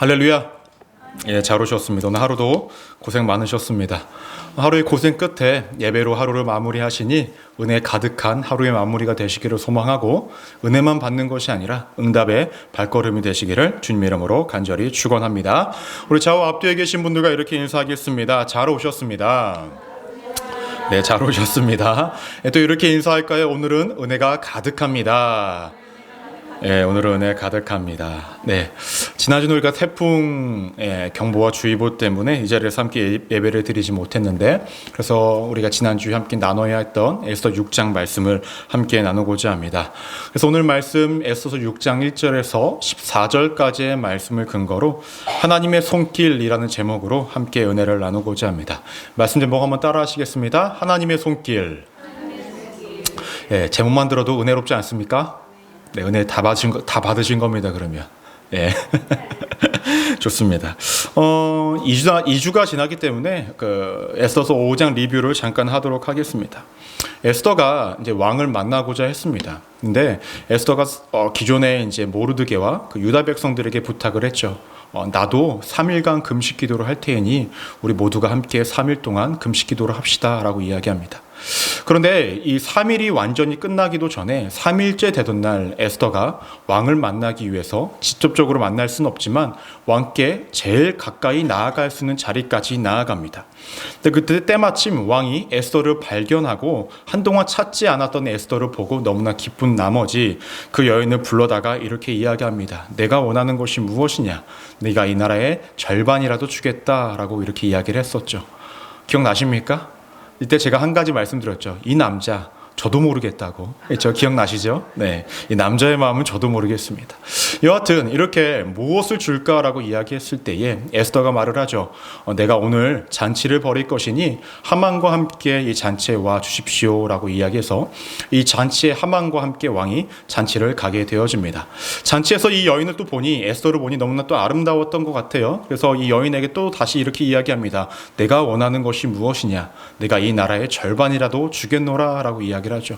할렐루야. 예, 잘 오셨습니다. 오늘 하루도 고생 많으셨습니다. 하루의 고생 끝에 예배로 하루를 마무리하시니 은혜 가득한 하루의 마무리가 되시기를 소망하고, 은혜만 받는 것이 아니라 응답의 발걸음이 되시기를 주님의 이름으로 간절히 축원합니다. 우리 좌우 앞뒤에 계신 분들과 이렇게 인사하겠습니다. 잘 오셨습니다. 네, 잘 오셨습니다. 또 이렇게 인사할까요? 오늘은 은혜가 가득합니다. 네, 오늘은 은혜 가득합니다. 네, 지난주 우리가 태풍 경보와 주의보 때문에 이 자리에서 함께 예배를 드리지 못했는데, 그래서 우리가 지난주에 함께 나눠야 했던 에스더 6장 말씀을 함께 나누고자 합니다. 그래서 오늘 말씀 에스더 6장 1절에서 14절까지의 말씀을 근거로 하나님의 손길이라는 제목으로 함께 은혜를 나누고자 합니다. 말씀 제목 한번 따라 하시겠습니다. 하나님의 손길. 예, 제목만 들어도 은혜롭지 않습니까? 네, 은혜 다 받으신 겁니다, 그러면. 예. 좋습니다. 2주가 지났기 때문에 에스더서 5장 리뷰를 잠깐 하도록 하겠습니다. 에스더가 이제 왕을 만나고자 했습니다. 근데 에스더가 기존에 이제 모르드게와 유다 백성들에게 부탁을 했죠. 나도 3일간 금식 기도를 할 테니 우리 모두가 함께 3일 동안 금식 기도를 합시다라고 이야기합니다. 그런데 이 3일이 완전히 끝나기도 전에 3일째 되던 날 에스더가 왕을 만나기 위해서 직접적으로 만날 수는 없지만 왕께 제일 가까이 나아갈 수 있는 자리까지 나아갑니다. 근데 그때 때마침 왕이 에스더를 발견하고 한동안 찾지 않았던 에스더를 보고 너무나 기쁜 나머지 그 여인을 불러다가 이렇게 이야기합니다. 내가 원하는 것이 무엇이냐? 네가 이 나라의 절반이라도 주겠다라고 이렇게 이야기를 했었죠. 기억나십니까? 이때 제가 한 가지 말씀드렸죠. 이 남자 저도 모르겠다고. 저 기억나시죠? 네, 이 남자의 마음은 저도 모르겠습니다. 여하튼 이렇게 무엇을 줄까라고 이야기했을 때에 에스더가 말을 하죠. 내가 오늘 잔치를 벌일 것이니 하만과 함께 이 잔치에 와 주십시오라고 이야기해서 이 잔치에 하만과 함께 왕이 잔치를 가게 되어집니다. 잔치에서 이 여인을 또 보니, 에스더를 보니 너무나 또 아름다웠던 것 같아요. 그래서 이 여인에게 또 다시 이렇게 이야기합니다. 내가 원하는 것이 무엇이냐? 내가 이 나라의 절반이라도 주겠노라라고 이야기를 하죠.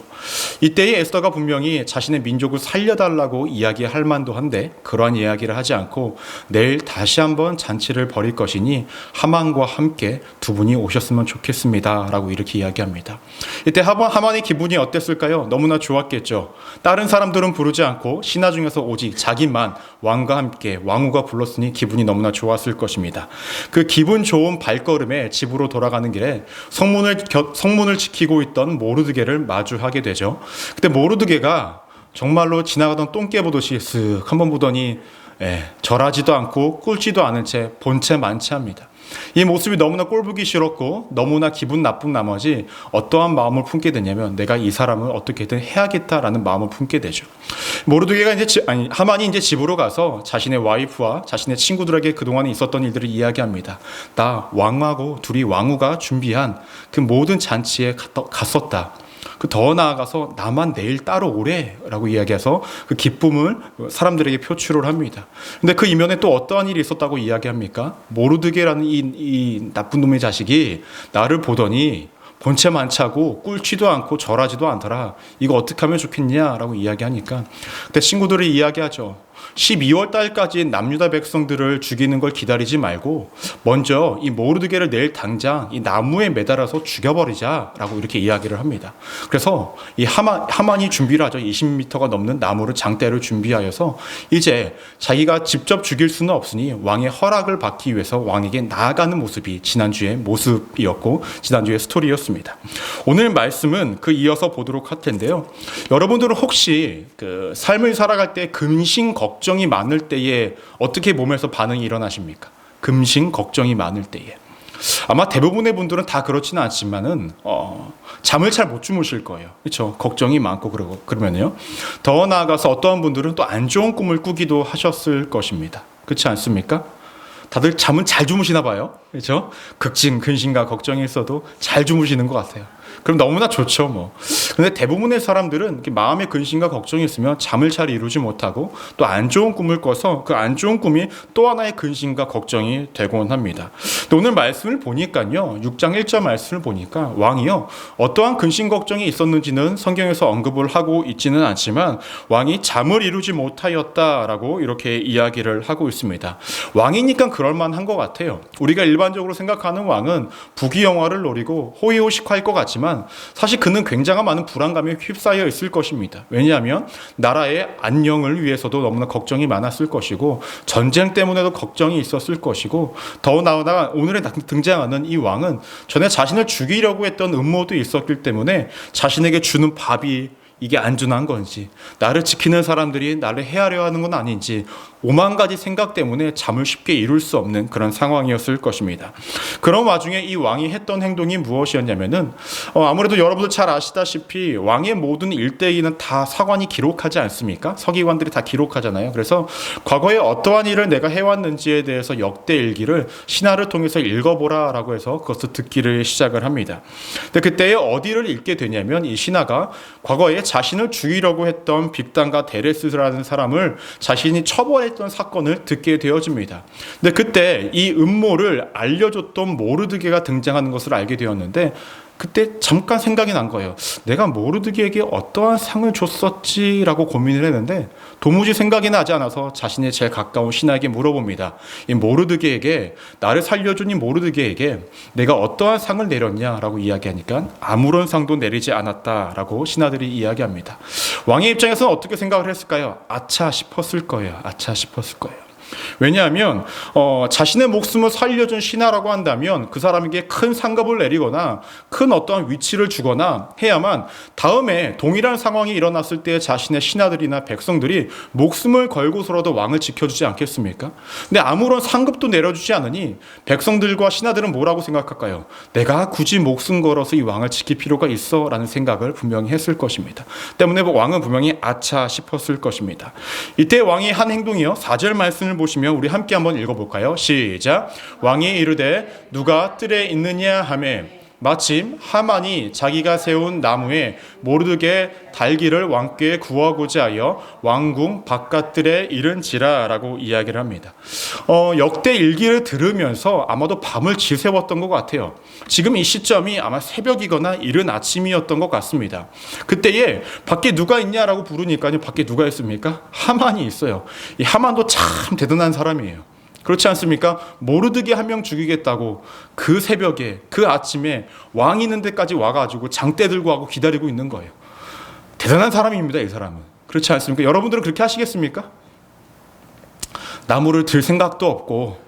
이때의 에스더가 분명히 자신의 민족을 살려달라고 이야기할 만도 한데 그러한 이야기를 하지 않고 내일 다시 한번 잔치를 벌일 것이니 하만과 함께 두 분이 오셨으면 좋겠습니다 라고 이렇게 이야기합니다. 이때 하만의 기분이 어땠을까요? 너무나 좋았겠죠. 다른 사람들은 부르지 않고 신하 중에서 오직 자기만 왕과 함께 왕후가 불렀으니 기분이 너무나 좋았을 것입니다. 그 기분 좋은 발걸음에 집으로 돌아가는 길에 성문을 지키고 있던 모르드게를 마주하게 되죠. 그때 모르드게가 정말로 지나가던 똥개 보듯이 쓱 한번 보더니 절하지도 않고 꿇지도 않은 채 본체 만취합니다. 이 모습이 너무나 꼴보기 싫었고 너무나 기분 나쁜 나머지 어떠한 마음을 품게 되냐면 내가 이 사람을 어떻게든 해야겠다라는 마음을 품게 되죠. 모르드게가 하만이 이제 집으로 가서 자신의 와이프와 자신의 친구들에게 그동안 있었던 일들을 이야기합니다. 나 왕하고 둘이 왕후가 준비한 그 모든 잔치에 갔었다. 더 나아가서 나만 내일 따라오래 라고 이야기해서 그 기쁨을 사람들에게 표출을 합니다. 근데 그 이면에 또 어떠한 일이 있었다고 이야기합니까? 모르드게라는 이 나쁜 놈의 자식이 나를 보더니 본체 만차고 꿇지도 않고 절하지도 않더라. 이거 어떻게 하면 좋겠냐라고 이야기하니까 그때 친구들이 이야기하죠. 12월 달까지 남유다 백성들을 죽이는 걸 기다리지 말고 먼저 이 모르드게를 내일 당장 이 나무에 매달아서 죽여버리자라고 이렇게 이야기를 합니다. 그래서 이 하만이 준비를 하죠. 20m가 넘는 나무를 장대를 준비하여서 이제 자기가 직접 죽일 수는 없으니 왕의 허락을 받기 위해서 왕에게 나아가는 모습이 지난주의 모습이었고 지난주의 스토리였습니다. 오늘 말씀은 그 이어서 보도록 할 텐데요. 여러분들은 혹시 그 삶을 살아갈 때 근심 걱정이 많을 때에 어떻게 몸에서 반응이 일어나십니까? 금신 걱정이 많을 때에 아마 대부분의 분들은 다 그렇지는 않지만은 잠을 잘 못 주무실 거예요. 그렇죠? 걱정이 많고 그러면요. 더 나아가서 어떠한 분들은 또 안 좋은 꿈을 꾸기도 하셨을 것입니다. 그렇지 않습니까? 다들 잠은 잘 주무시나 봐요. 그렇죠? 근심과 걱정이 있어도 잘 주무시는 것 같아요. 그럼 너무나 좋죠, 뭐. 근데 대부분의 사람들은 이렇게 마음의 근심과 걱정이 있으면 잠을 잘 이루지 못하고 또 안 좋은 꿈을 꿔서 그 안 좋은 꿈이 또 하나의 근심과 걱정이 되곤 합니다. 오늘 말씀을 보니까요, 6장 1절 말씀을 보니까 왕이요, 어떠한 근심 걱정이 있었는지는 성경에서 언급을 하고 있지는 않지만 왕이 잠을 이루지 못하였다라고 이렇게 이야기를 하고 있습니다. 왕이니까 그럴만한 것 같아요. 우리가 일반적으로 생각하는 왕은 부귀영화를 노리고 호의호식할 것 같지만 사실 그는 굉장한 많은 불안감에 휩싸여 있을 것입니다. 왜냐하면 나라의 안녕을 위해서도 너무나 걱정이 많았을 것이고 전쟁 때문에도 걱정이 있었을 것이고 더 나아가 오늘에 등장하는 이 왕은 전에 자신을 죽이려고 했던 음모도 있었기 때문에 자신에게 주는 밥이 이게 안전한 건지, 나를 지키는 사람들이 나를 헤아려 하는 건 아닌지 오만 가지 생각 때문에 잠을 쉽게 이룰 수 없는 그런 상황이었을 것입니다. 그런 와중에 이 왕이 했던 행동이 무엇이었냐면은 아무래도 여러분들 잘 아시다시피 왕의 모든 일대기는 다 사관이 기록하지 않습니까? 서기관들이 다 기록하잖아요. 그래서 과거에 어떠한 일을 내가 해왔는지에 대해서 역대일기를 신하를 통해서 읽어보라라고 해서 그것을 듣기를 시작을 합니다. 근데 그때에 어디를 읽게 되냐면 이 신하가 과거에 자신을 죽이려고 했던 빅단과 데레스라는 사람을 자신이 처벌했던 사건을 듣게 되어집니다. 근데 그때 이 음모를 알려줬던 모르드게가 등장하는 것을 알게 되었는데 그때 잠깐 생각이 난 거예요. 내가 모르드게에게 어떠한 상을 줬었지라고 고민을 했는데 도무지 생각이 나지 않아서 자신의 제일 가까운 신하에게 물어봅니다. 이 모르드게에게, 나를 살려준 이 모르드게에게 내가 어떠한 상을 내렸냐라고 이야기하니까 아무런 상도 내리지 않았다라고 신하들이 이야기합니다. 왕의 입장에서는 어떻게 생각을 했을까요? 아차 싶었을 거예요. 아차 싶었을 거예요. 왜냐하면 자신의 목숨을 살려준 신하라고 한다면 그 사람에게 큰 상급을 내리거나 큰 어떠한 위치를 주거나 해야만 다음에 동일한 상황이 일어났을 때 자신의 신하들이나 백성들이 목숨을 걸고서라도 왕을 지켜주지 않겠습니까? 근데 아무런 상급도 내려주지 않으니 백성들과 신하들은 뭐라고 생각할까요? 내가 굳이 목숨 걸어서 이 왕을 지킬 필요가 있어 라는 생각을 분명히 했을 것입니다. 때문에 왕은 분명히 아차 싶었을 것입니다. 이때 왕이 한 행동이요, 4절 말씀을 보시면 우리 함께 한번 읽어볼까요? 시작. 왕이 이르되 누가 뜰에 있느냐 하매 마침 하만이 자기가 세운 나무에 모르드게 달기를 왕께 구하고자 하여 왕궁 바깥들에 이른지라라고 이야기를 합니다. 역대 일기를 들으면서 아마도 밤을 지새웠던 것 같아요. 지금 이 시점이 아마 새벽이거나 이른 아침이었던 것 같습니다. 그때에 밖에 누가 있냐라고 부르니까요, 밖에 누가 있습니까? 하만이 있어요. 이 하만도 참 대단한 사람이에요. 그렇지 않습니까? 모르드게 한 명 죽이겠다고 그 새벽에, 그 아침에 왕 있는 데까지 와가지고 장대 들고 하고 기다리고 있는 거예요. 대단한 사람입니다, 이 사람은. 그렇지 않습니까? 여러분들은 그렇게 하시겠습니까? 나무를 들 생각도 없고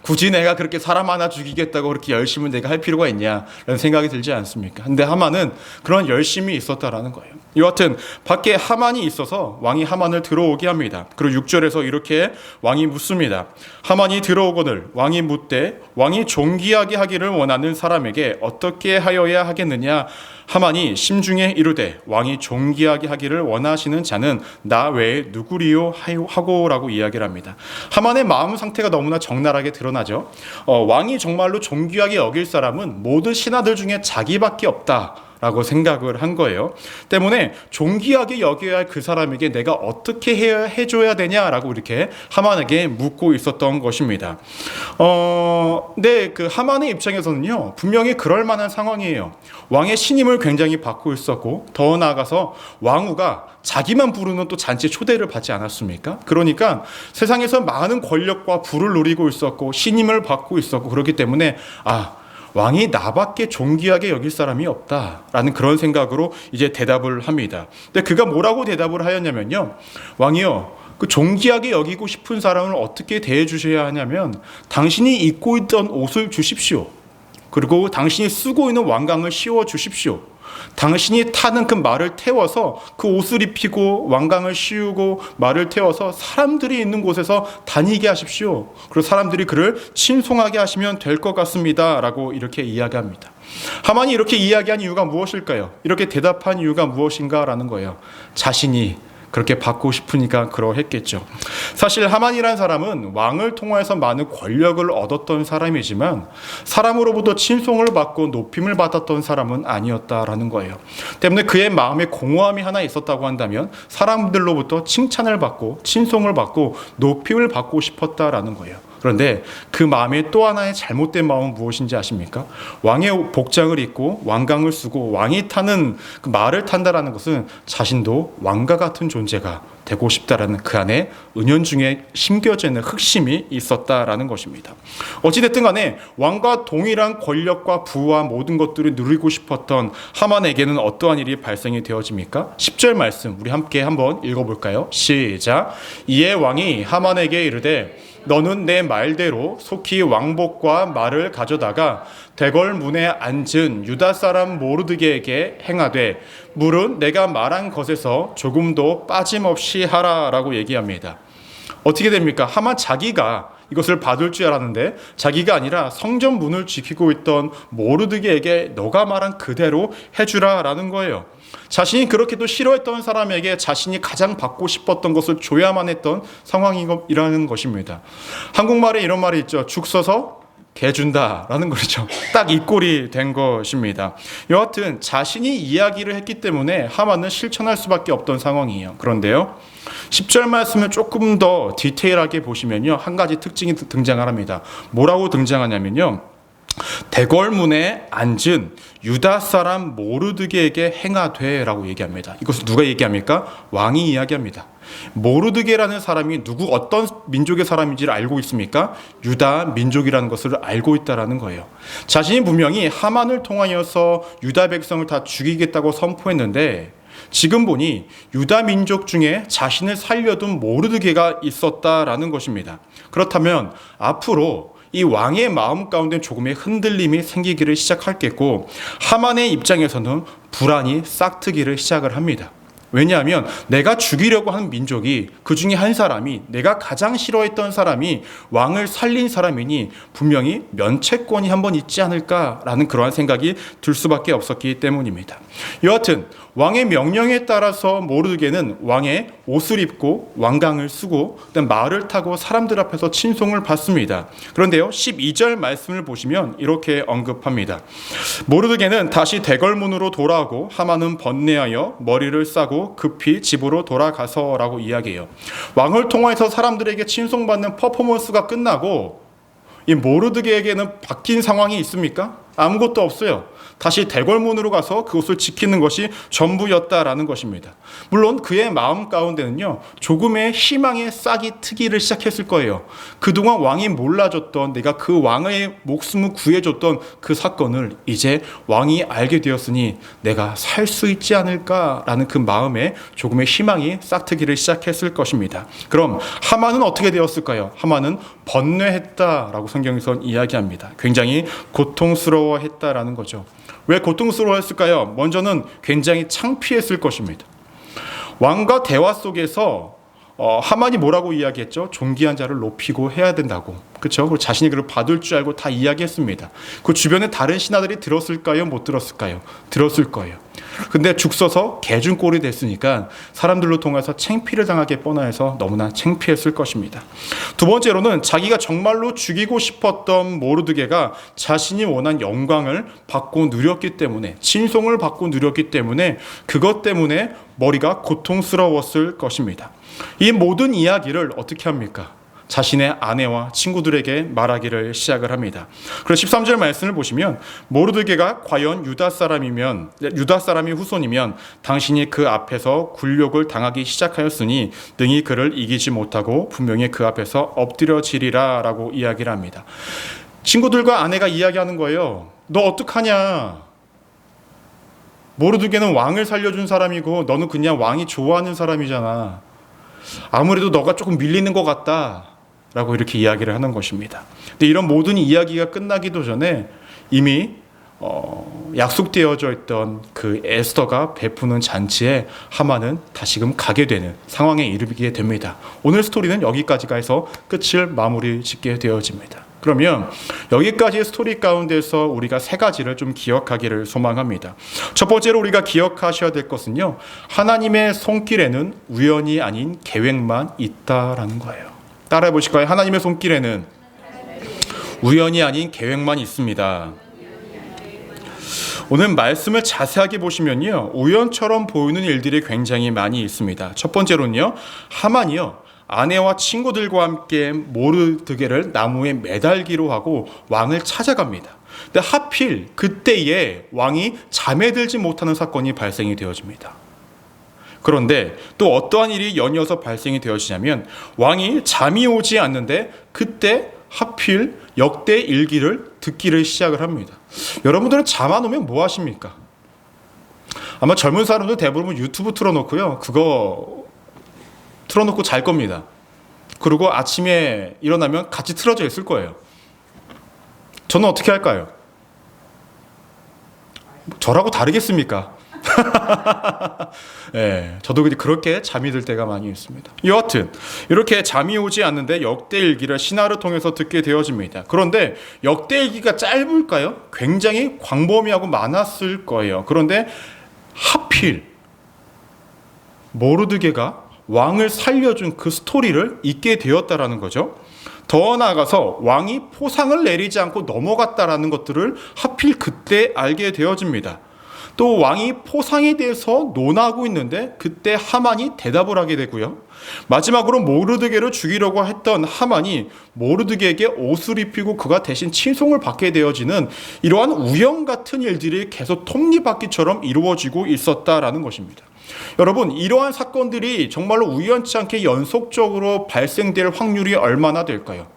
굳이 내가 그렇게 사람 하나 죽이겠다고 그렇게 열심히 내가 할 필요가 있냐라는 생각이 들지 않습니까? 근데 하만은 그런 열심이 있었다라는 거예요. 여하튼 밖에 하만이 있어서 왕이 하만을 들어오게 합니다. 그리고 6절에서 이렇게 왕이 묻습니다. 하만이 들어오거늘 왕이 묻되 왕이 존귀하게 하기를 원하는 사람에게 어떻게 하여야 하겠느냐? 하만이 심중에 이르되 왕이 존귀하게 하기를 원하시는 자는 나 외에 누구리요 하고라고 이야기를 합니다. 하만의 마음 상태가 너무나 적나라하게 드러나죠. 왕이 정말로 존귀하게 여길 사람은 모든 신하들 중에 자기밖에 없다 라고 생각을 한 거예요. 때문에 존귀하게 여겨야 할 그 사람에게 내가 어떻게 해줘야 되냐라고 이렇게 하만에게 묻고 있었던 것입니다. 근데 그 하만의 입장에서는요, 분명히 그럴 만한 상황이에요. 왕의 신임을 굉장히 받고 있었고 더 나아가서 왕후가 자기만 부르는 또 잔치 초대를 받지 않았습니까? 그러니까 세상에서 많은 권력과 부를 누리고 있었고 신임을 받고 있었고 그렇기 때문에 왕이 나밖에 존귀하게 여길 사람이 없다라는 그런 생각으로 이제 대답을 합니다. 근데 그가 뭐라고 대답을 하였냐면요, 왕이요, 그 존귀하게 여기고 싶은 사람을 어떻게 대해 주셔야 하냐면 당신이 입고 있던 옷을 주십시오. 그리고 당신이 쓰고 있는 왕관을 씌워 주십시오. 당신이 타는 그 말을 태워서 그 옷을 입히고 왕관을 씌우고 말을 태워서 사람들이 있는 곳에서 다니게 하십시오. 그리고 사람들이 그를 칭송하게 하시면 될 것 같습니다 라고 이렇게 이야기합니다. 하만이 이렇게 이야기한 이유가 무엇일까요? 이렇게 대답한 이유가 무엇인가 라는 거예요. 자신이 그렇게 받고 싶으니까 그러했겠죠. 사실 하만이라는 사람은 왕을 통해서 많은 권력을 얻었던 사람이지만 사람으로부터 친송을 받고 높임을 받았던 사람은 아니었다라는 거예요. 때문에 그의 마음에 공허함이 하나 있었다고 한다면 사람들로부터 칭찬을 받고 친송을 받고 높임을 받고 싶었다라는 거예요. 그런데 그 마음에 또 하나의 잘못된 마음은 무엇인지 아십니까? 왕의 복장을 입고 왕관을 쓰고 왕이 타는 그 말을 탄다라는 것은 자신도 왕과 같은 존재가 되고 싶다라는 그 안에 은연중에 심겨져 있는 흑심이 있었다라는 것입니다. 어찌됐든 간에 왕과 동일한 권력과 부와 모든 것들을 누리고 싶었던 하만에게는 어떠한 일이 발생이 되어집니까? 10절 말씀 우리 함께 한번 읽어볼까요? 시작. 이에 왕이 하만에게 이르되 너는 내 말대로 속히 왕복과 말을 가져다가 대궐 문에 앉은 유다 사람 모르드게에게 행하되 물은 내가 말한 것에서 조금도 빠짐없이 하라라고 얘기합니다. 어떻게 됩니까? 하만 자기가 이것을 받을 줄 알았는데 자기가 아니라 성전 문을 지키고 있던 모르드게에게 너가 말한 그대로 해주라라는 거예요. 자신이 그렇게도 싫어했던 사람에게 자신이 가장 받고 싶었던 것을 줘야만 했던 상황이라는 것입니다. 한국말에 이런 말이 있죠. 죽 서서 개 준다라는 거죠. 딱 이 꼴이 된 것입니다. 여하튼 자신이 이야기를 했기 때문에 하만은 실천할 수밖에 없던 상황이에요. 그런데요. 10절 말씀을 조금 더 디테일하게 보시면요. 한 가지 특징이 등장을 합니다. 뭐라고 등장하냐면요. 대궐문에 앉은 유다 사람 모르드게에게 행하되라고 얘기합니다. 이것을 누가 얘기합니까? 왕이 이야기합니다. 모르드게라는 사람이 어떤 민족의 사람인지를 알고 있습니까? 유다 민족이라는 것을 알고 있다라는 거예요. 자신이 분명히 하만을 통하여서 유다 백성을 다 죽이겠다고 선포했는데 지금 보니 유다 민족 중에 자신을 살려둔 모르드게가 있었다라는 것입니다. 그렇다면 앞으로 이 왕의 마음 가운데 조금의 흔들림이 생기기를 시작하겠고 하만의 입장에서는 불안이 싹트기를 시작을 합니다. 왜냐하면 내가 죽이려고 하는 민족이 그 중에 한 사람이 내가 가장 싫어했던 사람이 왕을 살린 사람이니 분명히 면책권이 한번 있지 않을까라는 그러한 생각이 들 수밖에 없었기 때문입니다. 여하튼 왕의 명령에 따라서 모르드게는 왕의 옷을 입고 왕관을 쓰고 말을 타고 사람들 앞에서 친송을 받습니다. 그런데요 12절 말씀을 보시면 이렇게 언급합니다. 모르드게는 다시 대궐문으로 돌아오고 하만은 번뇌하여 머리를 싸고 급히 집으로 돌아가서라고 이야기해요. 왕을 통해서 사람들에게 친송받는 퍼포먼스가 끝나고 이 모르드게에게는 바뀐 상황이 있습니까? 아무것도 없어요. 다시 대궐문으로 가서 그것을 지키는 것이 전부였다라는 것입니다. 물론 그의 마음 가운데는요 조금의 희망의 싹이 트기를 시작했을 거예요. 그동안 왕이 몰라줬던 내가 그 왕의 목숨을 구해줬던 그 사건을 이제 왕이 알게 되었으니 내가 살 수 있지 않을까라는 그 마음에 조금의 희망이 싹트기를 시작했을 것입니다. 그럼 하만은 어떻게 되었을까요? 하만은 번뇌했다라고 성경에서 이야기합니다. 굉장히 고통스러워했다라는 거죠. 왜 고통스러워했을까요? 먼저는 굉장히 창피했을 것입니다. 왕과 대화 속에서 하만이 뭐라고 이야기했죠? 존귀한 자를 높이고 해야 된다고. 그렇죠? 그리고 자신이 그걸 받을 줄 알고 다 이야기했습니다. 그 주변에 다른 신하들이 들었을까요? 못 들었을까요? 들었을 거예요. 근데 죽 서서 개준 꼴이 됐으니까 사람들로 통해서 창피를 당하게 뻔해서 너무나 창피했을 것입니다. 두 번째로는 자기가 정말로 죽이고 싶었던 모르드게가 자신이 원한 영광을 받고 누렸기 때문에 친송을 받고 누렸기 때문에 그것 때문에 머리가 고통스러웠을 것입니다. 이 모든 이야기를 어떻게 합니까? 자신의 아내와 친구들에게 말하기를 시작을 합니다. 그래서 13절 말씀을 보시면 모르드게가 과연 유다 사람이 후손이면 당신이 그 앞에서 굴욕을 당하기 시작하였으니 능히 그를 이기지 못하고 분명히 그 앞에서 엎드려지리라 라고 이야기를 합니다. 친구들과 아내가 이야기하는 거예요. 너 어떡하냐? 모르드게는 왕을 살려준 사람이고 너는 그냥 왕이 좋아하는 사람이잖아. 아무래도 너가 조금 밀리는 것 같다 라고 이렇게 이야기를 하는 것입니다. 근데 이런 모든 이야기가 끝나기도 전에 이미 약속되어져 있던 그 에스더가 베푸는 잔치에 하만은 다시금 가게 되는 상황에 이르게 됩니다. 오늘 스토리는 여기까지가 해서 끝을 마무리 짓게 되어집니다. 그러면 여기까지의 스토리 가운데서 우리가 세 가지를 좀 기억하기를 소망합니다. 첫 번째로 우리가 기억하셔야 될 것은요, 하나님의 손길에는 우연이 아닌 계획만 있다라는 거예요. 따라해 보실까요? 하나님의 손길에는 우연이 아닌 계획만 있습니다. 오늘 말씀을 자세하게 보시면요, 우연처럼 보이는 일들이 굉장히 많이 있습니다. 첫 번째로는요, 하만이요, 아내와 친구들과 함께 모르드게를 나무에 매달기로 하고 왕을 찾아갑니다. 근데 하필 그때에 왕이 잠에 들지 못하는 사건이 발생이 되어집니다. 그런데 또 어떠한 일이 연이어서 발생이 되어지냐면, 왕이 잠이 오지 않는데 그때 하필 역대 일기를 듣기를 시작을 합니다. 여러분들은 잠 안 오면 뭐 하십니까? 아마 젊은 사람들 대부분 유튜브 틀어놓고요, 그거 틀어놓고 잘 겁니다. 그리고 아침에 일어나면 같이 틀어져 있을 거예요. 저는 어떻게 할까요? 저라고 다르겠습니까? 네, 저도 그렇게 잠이 들 때가 많이 있습니다. 여하튼 이렇게 잠이 오지 않는데 역대일기를 신하를 통해서 듣게 되어집니다. 그런데 역대일기가 짧을까요? 굉장히 광범위하고 많았을 거예요. 그런데 하필 모르드게가 왕을 살려준 그 스토리를 잊게 되었다라는 거죠. 더 나아가서 왕이 포상을 내리지 않고 넘어갔다라는 것들을 하필 그때 알게 되어집니다. 또 왕이 포상에 대해서 논하고 있는데 그때 하만이 대답을 하게 되고요. 마지막으로 모르드게를 죽이려고 했던 하만이 모르드게에게 옷을 입히고 그가 대신 칭송을 받게 되어지는 이러한 우연 같은 일들이 계속 톱니바퀴처럼 이루어지고 있었다라는 것입니다. 여러분, 이러한 사건들이 정말로 우연치 않게 연속적으로 발생될 확률이 얼마나 될까요?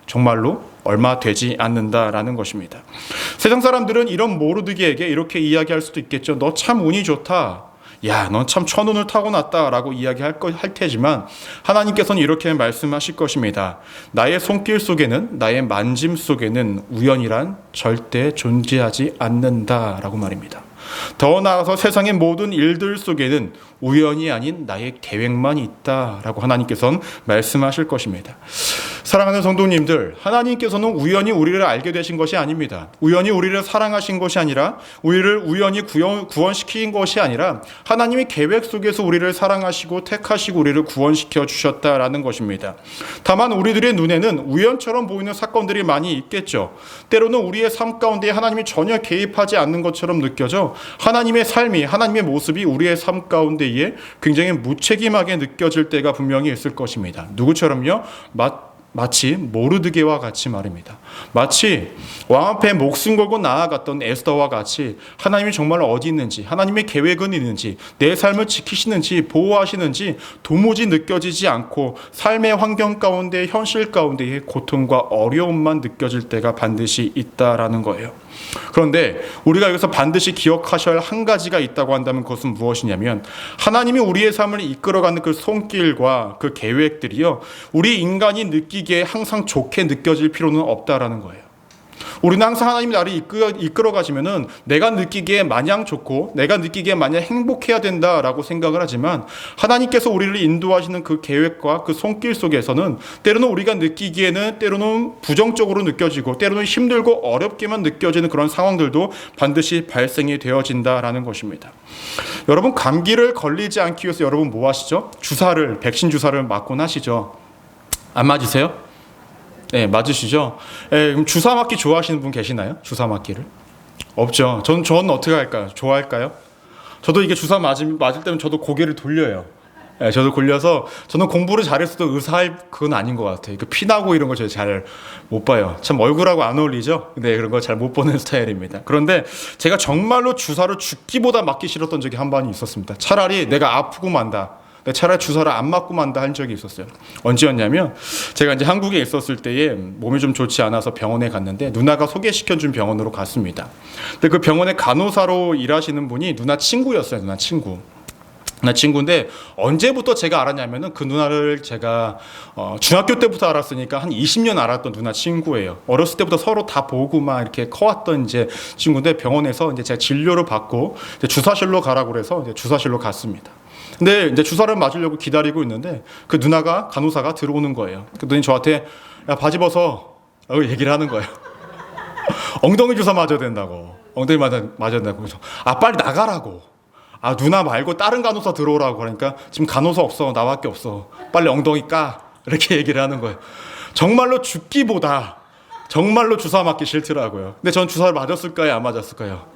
정말로 얼마 되지 않는다라는 것입니다. 세상 사람들은 이런 모르드게에게 이렇게 이야기할 수도 있겠죠. 너 참 운이 좋다. 야, 넌 참 천운을 타고났다 라고 이야기할 테지만, 하나님께서는 이렇게 말씀하실 것입니다. 나의 손길 속에는, 나의 만짐 속에는 우연이란 절대 존재하지 않는다 라고 말입니다. 더 나아가서 세상의 모든 일들 속에는 우연이 아닌 나의 계획만 있다라고 하나님께서는 말씀하실 것입니다. 사랑하는 성도님들, 하나님께서는 우연히 우리를 알게 되신 것이 아닙니다. 우연히 우리를 사랑하신 것이 아니라, 우리를 우연히 구원시킨 것이 아니라, 하나님의 계획 속에서 우리를 사랑하시고 택하시고 우리를 구원시켜 주셨다라는 것입니다. 다만 우리들의 눈에는 우연처럼 보이는 사건들이 많이 있겠죠. 때로는 우리의 삶 가운데 하나님이 전혀 개입하지 않는 것처럼 느껴져 하나님의 삶이, 하나님의 모습이 우리의 삶 가운데에 굉장히 무책임하게 느껴질 때가 분명히 있을 것입니다. 누구처럼요? 마치 모르드게와 같이 말입니다. 마치 왕 앞에 목숨 걸고 나아갔던 에스더와 같이 하나님이 정말 어디 있는지, 하나님의 계획은 있는지, 내 삶을 지키시는지, 보호하시는지 도무지 느껴지지 않고 삶의 환경 가운데, 현실 가운데의 고통과 어려움만 느껴질 때가 반드시 있다라는 거예요. 그런데 우리가 여기서 반드시 기억하셔야 할 한 가지가 있다고 한다면 그것은 무엇이냐면, 하나님이 우리의 삶을 이끌어가는 그 손길과 그 계획들이요, 우리 인간이 느끼기에 항상 좋게 느껴질 필요는 없다라는 거예요. 우리는 항상 하나님이 나를 이끌어 가시면은 내가 느끼기에 마냥 좋고 내가 느끼기에 마냥 행복해야 된다라고 생각을 하지만, 하나님께서 우리를 인도하시는 그 계획과 그 손길 속에서는 때로는 우리가 느끼기에는 때로는 부정적으로 느껴지고 때로는 힘들고 어렵게만 느껴지는 그런 상황들도 반드시 발생이 되어진다라는 것입니다. 여러분, 감기를 걸리지 않기 위해서 여러분 뭐 하시죠? 백신 주사를 맞곤 하시죠. 안 맞으세요? 네, 맞으시죠? 네, 그럼 주사 맞기 좋아하시는 분 계시나요? 주사 맞기를? 없죠. 저는 어떻게 할까요? 좋아할까요? 저도 이게 주사 맞을 때면 저도 고개를 돌려요. 네, 저도 골려서, 저는 공부를 잘했어도 의사할 그건 아닌 것 같아요. 그 피나고 이런 거 제가 잘 못 봐요. 참 얼굴하고 안 어울리죠? 네, 그런 거 잘 못 보는 스타일입니다. 그런데 제가 정말로 주사를 죽기보다 맞기 싫었던 적이 한 번이 있었습니다. 차라리 내가 아프고 만다, 차라리 주사를 안 맞고 만다 한 적이 있었어요. 언제였냐면, 제가 이제 한국에 있었을 때에 몸이 좀 좋지 않아서 병원에 갔는데 누나가 소개시켜준 병원으로 갔습니다. 근데 그 병원에 간호사로 일하시는 분이 누나 친구였어요. 누나 친구인데 언제부터 제가 알았냐면은 그 누나를 제가 중학교 때부터 알았으니까 한 20년 알았던 누나 친구예요. 어렸을 때부터 서로 다 보고 막 이렇게 커왔던 이제 친구인데, 병원에서 이제 제가 진료를 받고 이제 주사실로 가라고 그래서 이제 주사실로 갔습니다. 근데 이제 주사를 맞으려고 기다리고 있는데 그 누나가, 간호사가 들어오는 거예요. 그랬더니 저한테, 야, 바지 벗어. 라고 얘기를 하는 거예요. 엉덩이 주사 맞아야 된다고. 엉덩이 맞아야 된다고. 그래서 빨리 나가라고. 누나 말고 다른 간호사 들어오라고. 그러니까 지금 간호사 없어. 나밖에 없어. 빨리 엉덩이 까. 이렇게 얘기를 하는 거예요. 정말로 죽기보다 정말로 주사 맞기 싫더라고요. 근데 전 주사를 맞았을까요? 안 맞았을까요?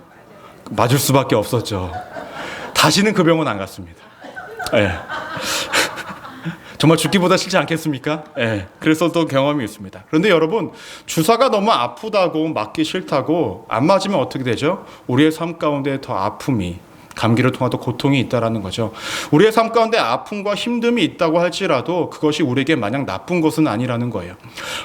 맞을 수밖에 없었죠. 다시는 그 병원 안 갔습니다. 예. 정말 죽기보다 싫지 않겠습니까? 예. 그래서 또 경험이 있습니다. 그런데 여러분, 주사가 너무 아프다고 맞기 싫다고 안 맞으면 어떻게 되죠? 우리의 삶 가운데 더 아픔이, 감기를 통하도 고통이 있다라는 거죠. 우리의 삶 가운데 아픔과 힘듦이 있다고 할지라도 그것이 우리에게 마냥 나쁜 것은 아니라는 거예요.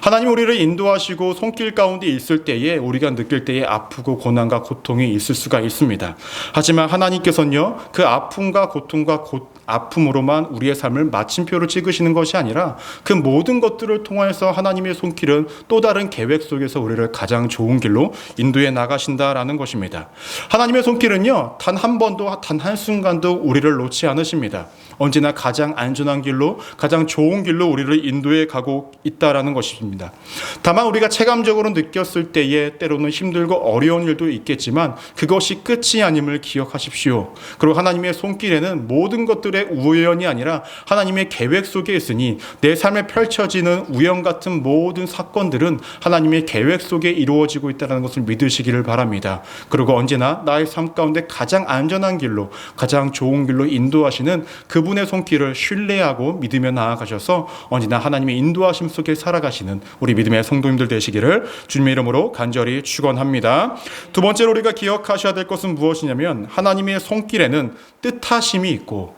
하나님 우리를 인도하시고 손길 가운데 있을 때에 우리가 느낄 때에 아프고 고난과 고통이 있을 수가 있습니다. 하지만 하나님께서는요, 그 아픔과 고통과 아픔으로만 우리의 삶을 마침표를 찍으시는 것이 아니라 그 모든 것들을 통해서 하나님의 손길은 또 다른 계획 속에서 우리를 가장 좋은 길로 인도해 나가신다라는 것입니다. 하나님의 손길은요, 단 한 번도 단 한순간도 우리를 놓지 않으십니다. 언제나 가장 안전한 길로, 가장 좋은 길로 우리를 인도해 가고 있다라는 것입니다. 다만 우리가 체감적으로 느꼈을 때에 때로는 힘들고 어려운 일도 있겠지만 그것이 끝이 아님을 기억하십시오. 그리고 하나님의 손길에는 모든 것들의 우연이 아니라 하나님의 계획 속에 있으니 내 삶에 펼쳐지는 우연 같은 모든 사건들은 하나님의 계획 속에 이루어지고 있다는 것을 믿으시기를 바랍니다. 그리고 언제나 나의 삶 가운데 가장 안전한 길로, 가장 좋은 길로 인도하시는 그분의 손길을 신뢰하고 믿으며 나아가셔서 언제나 하나님의 인도하심 속에 살아가시는 우리 믿음의 성도님들 되시기를 주님의 이름으로 간절히 축원합니다. 두 번째로 우리가 기억하셔야 될 것은 무엇이냐면 하나님의 손길에는 뜻하심이 있고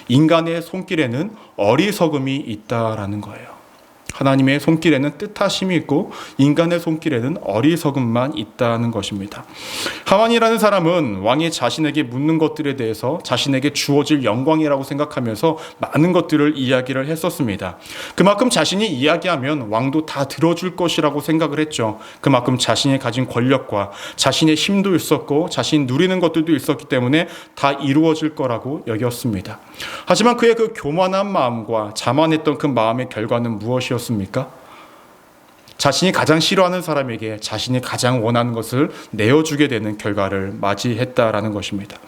인간의 손길에는 어리석음이 있다라는 거예요. 하나님의 손길에는 뜻하심이 있고 인간의 손길에는 어리석음만 있다는 것입니다. 하만이라는 사람은 왕이 자신에게 묻는 것들에 대해서 자신에게 주어질 영광이라고 생각하면서 많은 것들을 이야기를 했었습니다. 그만큼 자신이 이야기하면 왕도 다 들어줄 것이라고 생각을 했죠. 그만큼 자신이 가진 권력과 자신의 힘도 있었고 자신이 누리는 것들도 있었기 때문에 다 이루어질 거라고 여겼습니다. 하지만 그의 그 교만한 마음과 자만했던 그 마음의 결과는 무엇이었습니까? 자신이 가장 싫어하는 사람에게 자신이 가장 원하는 것을 내어주게 되는 결과를 맞이했다라는 것입니다.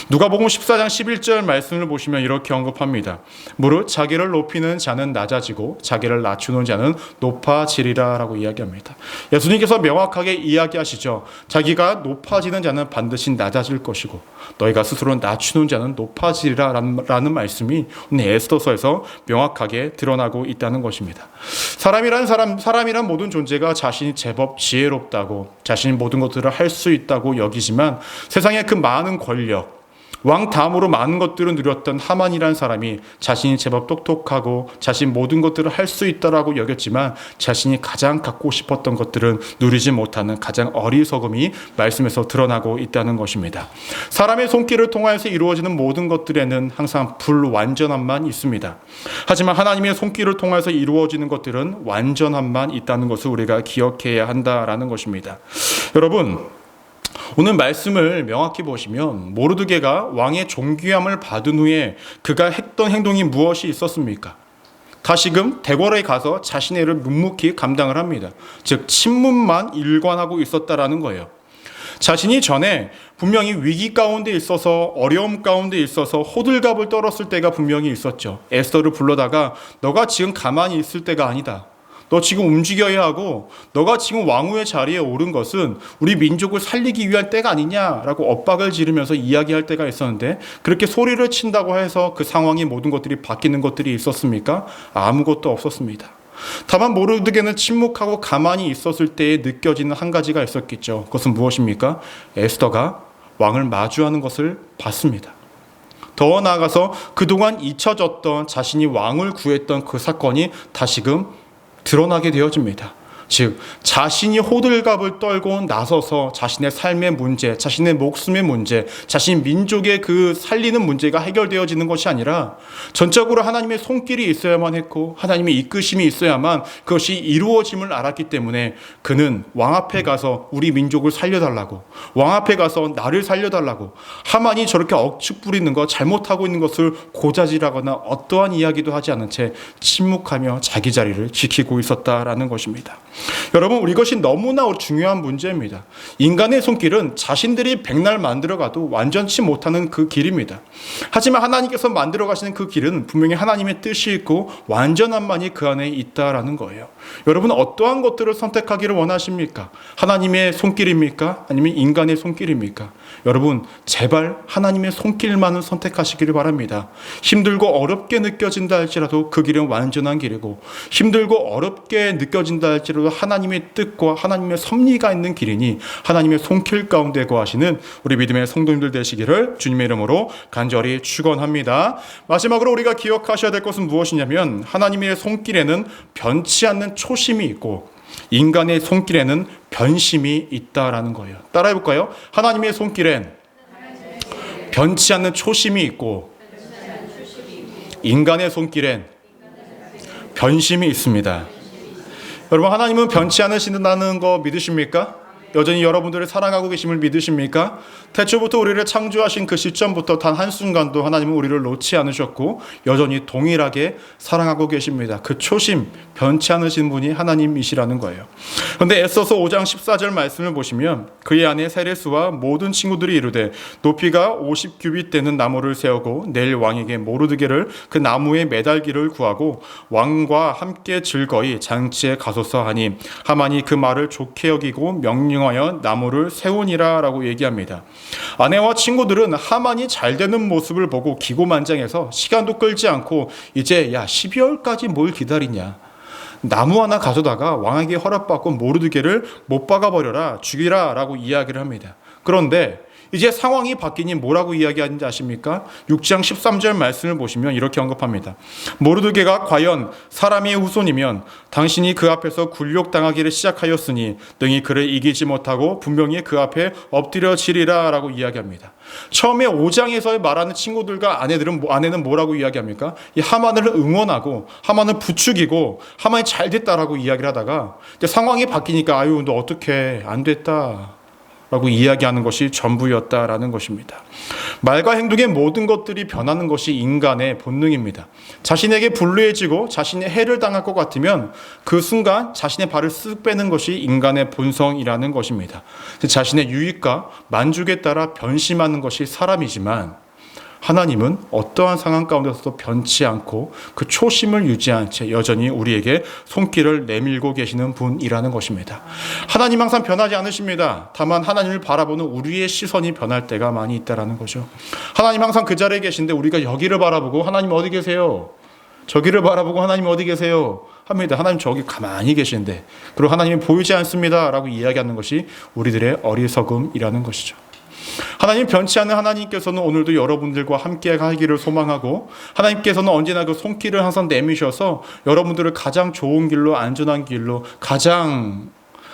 누가복음 14장 11절 말씀을 보시면 이렇게 언급합니다. 무릇 자기를 높이는 자는 낮아지고 자기를 낮추는 자는 높아지리라 라고 이야기합니다. 예수님께서 명확하게 이야기하시죠. 자기가 높아지는 자는 반드시 낮아질 것이고 너희가 스스로 낮추는 자는 높아지리라 라는 말씀이 오늘 에스더서에서 명확하게 드러나고 있다는 것입니다. 사람이란 모든 존재가 자신이 제법 지혜롭다고 자신이 모든 것들을 할 수 있다고 여기지만 세상에 그 많은 권력, 왕 다음으로 많은 것들을 누렸던 하만이라는 사람이 자신이 제법 똑똑하고 자신 모든 것들을 할 수 있다라고 여겼지만 자신이 가장 갖고 싶었던 것들은 누리지 못하는 가장 어리석음이 말씀에서 드러나고 있다는 것입니다. 사람의 손길을 통하여서 이루어지는 모든 것들에는 항상 불완전함만 있습니다. 하지만 하나님의 손길을 통해서 이루어지는 것들은 완전함만 있다는 것을 우리가 기억해야 한다라는 것입니다. 여러분, 오늘 말씀을 명확히 보시면 모르드게가 왕의 존귀함을 받은 후에 그가 했던 행동이 무엇이 있었습니까? 다시금 대궐에 가서 자신의 일을 묵묵히 감당을 합니다. 즉 침묵만 일관하고 있었다라는 거예요. 자신이 전에 분명히 위기 가운데 있어서 어려움 가운데 있어서 호들갑을 떨었을 때가 분명히 있었죠. 에스더를 불러다가 너가 지금 가만히 있을 때가 아니다. 너 지금 움직여야 하고 너가 지금 왕후의 자리에 오른 것은 우리 민족을 살리기 위한 때가 아니냐라고 엇박을 지르면서 이야기할 때가 있었는데 그렇게 소리를 친다고 해서 그 상황이 모든 것들이 바뀌는 것들이 있었습니까? 아무것도 없었습니다. 다만 모르드게는 침묵하고 가만히 있었을 때에 느껴지는 한 가지가 있었겠죠. 그것은 무엇입니까? 에스더가 왕을 마주하는 것을 봤습니다. 더 나아가서 그동안 잊혀졌던 자신이 왕을 구했던 그 사건이 다시금 드러나게 되어집니다. 즉 자신이 호들갑을 떨고 나서서 자신의 삶의 문제, 자신의 목숨의 문제, 자신 민족의 그 살리는 문제가 해결되어지는 것이 아니라 전적으로 하나님의 손길이 있어야만 했고 하나님의 이끄심이 있어야만 그것이 이루어짐을 알았기 때문에 그는 왕 앞에 가서 우리 민족을 살려달라고, 왕 앞에 가서 나를 살려달라고, 하만이 저렇게 억측 부리는 것, 잘못하고 있는 것을 고자질하거나 어떠한 이야기도 하지 않은 채 침묵하며 자기 자리를 지키고 있었다라는 것입니다. 여러분, 이것이 너무나 중요한 문제입니다. 인간의 손길은 자신들이 백날 만들어가도 완전치 못하는 그 길입니다. 하지만 하나님께서 만들어 가시는 그 길은 분명히 하나님의 뜻이 있고 완전함만이 그 안에 있다라는 거예요. 여러분, 어떠한 것들을 선택하기를 원하십니까? 하나님의 손길입니까? 아니면 인간의 손길입니까? 여러분, 제발 하나님의 손길만을 선택하시기를 바랍니다. 힘들고 어렵게 느껴진다 할지라도 그 길은 완전한 길이고, 힘들고 어렵게 느껴진다 할지라도 하나님의 뜻과 하나님의 섭리가 있는 길이니 하나님의 손길 가운데 거하시는 우리 믿음의 성도님들 되시기를 주님의 이름으로 간절히 축원합니다. 마지막으로 우리가 기억하셔야 될 것은 무엇이냐면, 하나님의 손길에는 변치 않는 초심이 있고 인간의 손길에는 변심이 있다라는 거예요. 따라해 볼까요? 하나님의 손길엔 변치 않는 초심이 있고 인간의 손길엔 변심이 있습니다. 여러분, 하나님은 변치 않으신다는 거 믿으십니까? 여전히 여러분들을 사랑하고 계심을 믿으십니까? 태초부터 우리를 창조하신 그 시점부터 단 한순간도 하나님은 우리를 놓지 않으셨고 여전히 동일하게 사랑하고 계십니다. 그 초심, 변치 않으신 분이 하나님이시라는 거예요. 그런데 에스더서 5장 14절 말씀을 보시면, 그의 아내 세레스와 모든 친구들이 이르되 높이가 50규빗 되는 나무를 세우고 내일 왕에게 모르드게를 그 나무에 매달기를 구하고 왕과 함께 즐거이 장치에 가소서 하니, 하만이 그 말을 좋게 여기고 명령하여 나무를 세우니라 라고 얘기합니다. 아내와 친구들은 하만이 잘 되는 모습을 보고 기고만장해서 시간도 끌지 않고 이제 12월까지 뭘 기다리냐, 나무 하나 가져다가 왕에게 허락받고 모르드게를 못 박아버려라, 죽이라 라고 이야기를 합니다. 그런데 이제 상황이 바뀌니 뭐라고 이야기하는지 아십니까? 6장 13절 말씀을 보시면 이렇게 언급합니다. 모르드게가 과연 사람의 후손이면 당신이 그 앞에서 굴욕당하기를 시작하였으니 능히 그를 이기지 못하고 분명히 그 앞에 엎드려지리라 라고 이야기합니다. 처음에 5장에서 말하는 친구들과 아내는 뭐라고 이야기합니까? 이 하만을 응원하고 하만을 부추기고 하만이 잘 됐다라고 이야기를 하다가 이제 상황이 바뀌니까 아유 너 어떡해 안 됐다 라고 이야기하는 것이 전부였다라는 것입니다. 말과 행동의 모든 것들이 변하는 것이 인간의 본능입니다. 자신에게 불리해지고 자신의 해를 당할 것 같으면 그 순간 자신의 발을 쓱 빼는 것이 인간의 본성이라는 것입니다. 자신의 유익과 만족에 따라 변심하는 것이 사람이지만, 하나님은 어떠한 상황 가운데서도 변치 않고 그 초심을 유지한 채 여전히 우리에게 손길을 내밀고 계시는 분이라는 것입니다. 하나님 항상 변하지 않으십니다. 다만 하나님을 바라보는 우리의 시선이 변할 때가 많이 있다는 거죠. 하나님 항상 그 자리에 계신데 우리가 여기를 바라보고 하나님 어디 계세요? 저기를 바라보고 하나님 어디 계세요? 합니다. 하나님 저기 가만히 계신데, 그리고 하나님이 보이지 않습니다 라고 이야기하는 것이 우리들의 어리석음이라는 것이죠. 하나님 변치 않는 하나님께서는 오늘도 여러분들과 함께 가기를 소망하고, 하나님께서는 언제나 그 손길을 항상 내미셔서 여러분들을 가장 좋은 길로, 안전한 길로, 가장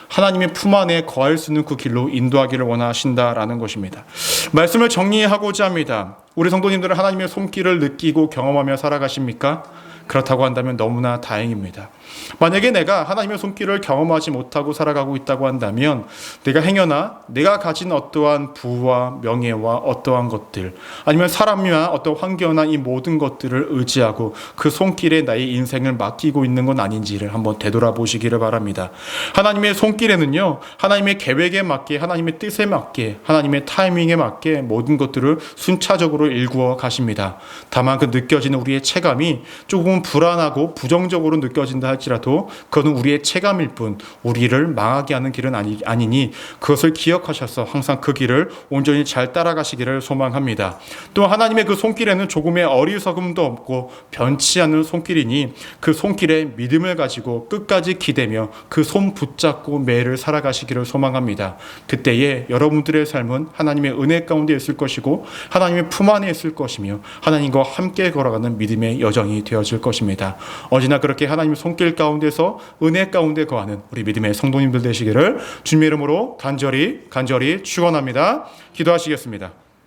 하나님의 품 안에 거할 수 있는 그 길로 인도하기를 원하신다라는 것입니다. 말씀을 정리하고자 합니다. 우리 성도님들은 하나님의 손길을 느끼고 경험하며 살아가십니까? 그렇다고 한다면 너무나 다행입니다. 만약에 내가 하나님의 손길을 경험하지 못하고 살아가고 있다고 한다면, 내가 행여나 내가 가진 어떠한 부와 명예와 어떠한 것들, 아니면 사람이나 어떤 환경이나 이 모든 것들을 의지하고 그 손길에 나의 인생을 맡기고 있는 건 아닌지를 한번 되돌아보시기를 바랍니다. 하나님의 손길에는요, 하나님의 계획에 맞게, 하나님의 뜻에 맞게, 하나님의 타이밍에 맞게 모든 것들을 순차적으로 일구어 가십니다. 다만 그 느껴지는 우리의 체감이 조금 불안하고 부정적으로 느껴진다 할지라도 그것은 우리의 체감일 뿐 우리를 망하게 하는 길은 아니니 그것을 기억하셔서 항상 그 길을 온전히 잘 따라가시기를 소망합니다. 또 하나님의 그 손길에는 조금의 어리석음도 없고 변치 않는 손길이니 그 손길에 믿음을 가지고 끝까지 기대며 그 손 붙잡고 매일을 살아가시기를 소망합니다. 그때에 여러분들의 삶은 하나님의 은혜 가운데 있을 것이고 하나님의 품 안에 있을 것이며 하나님과 함께 걸어가는 믿음의 여정이 되어질 것입니다. 언제나 그렇게 하나님의 손길 가운데서 은혜 가운데 거하는 우리 믿음의 성도님들 되시기를 주님의 이름으로 간절히 축원합니다. 기도하시겠습니다.